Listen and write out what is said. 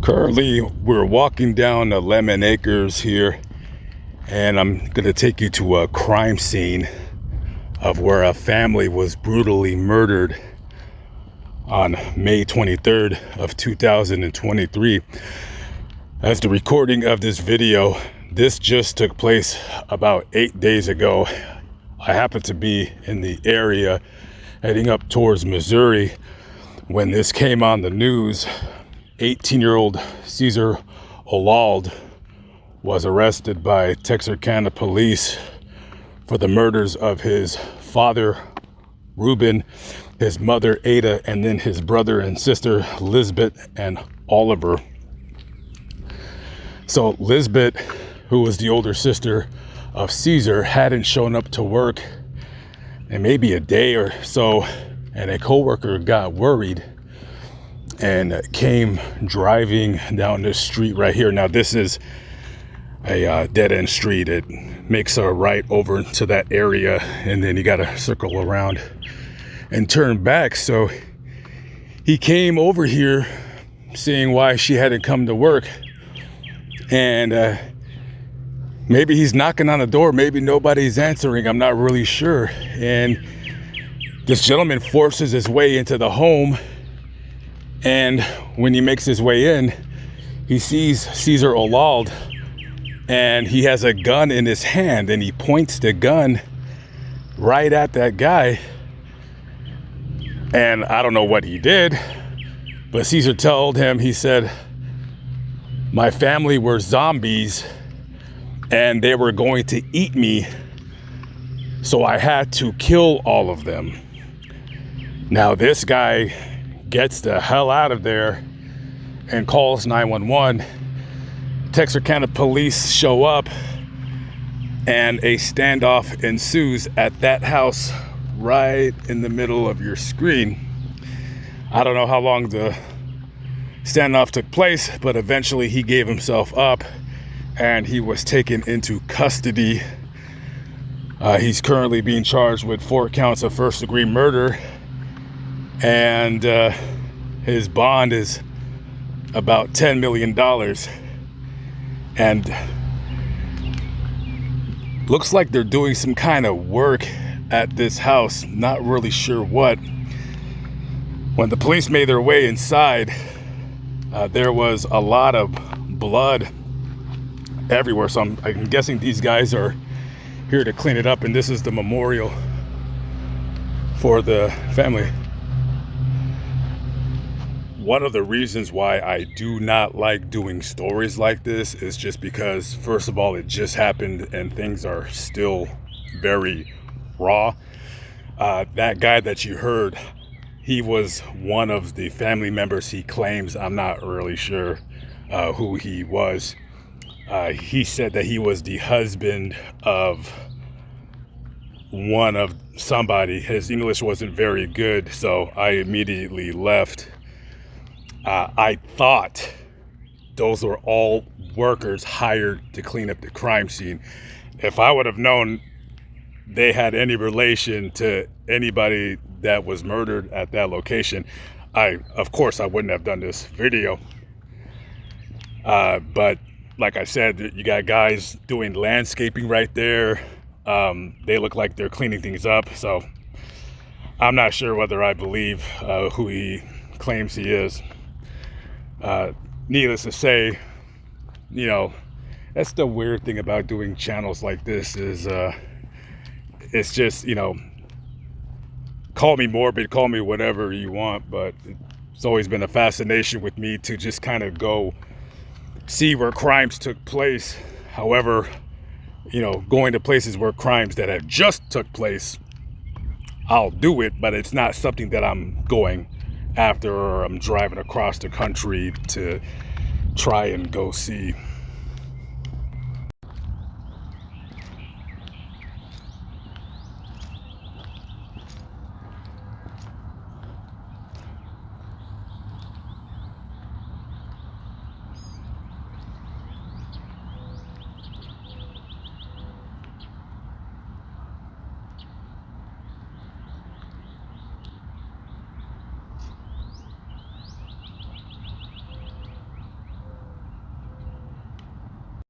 Currently, we're walking down the Lemon Acres here, and I'm gonna take you to a crime scene of where a family was brutally murdered on May 23rd of 2023. As the recording of this video, this just took place about 8 days ago. I happened to be in the area heading up towards Missouri when this came on the news. 18-year-old Caesar Olald was arrested by Texarkana police for the murders of his father, Ruben, his mother, Ada, and then his brother and sister, Lisbeth and Oliver. So Lisbeth, who was the older sister of Caesar, hadn't shown up to work in maybe a day or so, and a coworker got worried and came driving down this street right here. Now, this is a dead-end street. It makes a right over to that area, and then you got to circle around and turn back. So he came over here seeing why she hadn't come to work, and maybe he's knocking on the door, maybe nobody's answering, I'm not really sure. And this gentleman forces his way into the home, and when he makes his way in, he sees Caesar Olald, and he has a gun in his hand, and he points the gun right at that guy. And I don't know what he did, but Caesar told him, he said, "My family were zombies and they were going to eat me, so I had to kill all of them." Now this guy gets the hell out of there and calls 911. Texarkana police show up, and a standoff ensues at that house right in the middle of your screen. I don't know how long the standoff took place, but eventually he gave himself up and he was taken into custody. He's currently being charged with 4 counts of first-degree murder, and his bond is about $10 million. And looks like they're doing some kind of work at this house, not really sure what. When the police made their way inside, there was a lot of blood everywhere. So I'm guessing these guys are here to clean it up, and this is the memorial for the family. One of the reasons why I do not like doing stories like this is just because, first of all, it just happened and things are still very raw. That guy that you heard, he was one of the family members he claims. I'm not really sure who he was. He said that he was the husband of one of somebody. His English wasn't very good, so I immediately left. I thought those were all workers hired to clean up the crime scene. If I would have known they had any relation to anybody that was murdered at that location, of course I wouldn't have done this video. But like I said, you got guys doing landscaping right there. They look like they're cleaning things up, so I'm not sure whether I believe who he claims he is. Needless to say, you know, that's the weird thing about doing channels like this is it's just, you know, call me morbid, call me whatever you want, but it's always been a fascination with me to just kind of go see where crimes took place. However, you know, going to places where crimes that have just took place, I'll do it, but it's not something that I'm going after or I'm driving across the country to try and go see.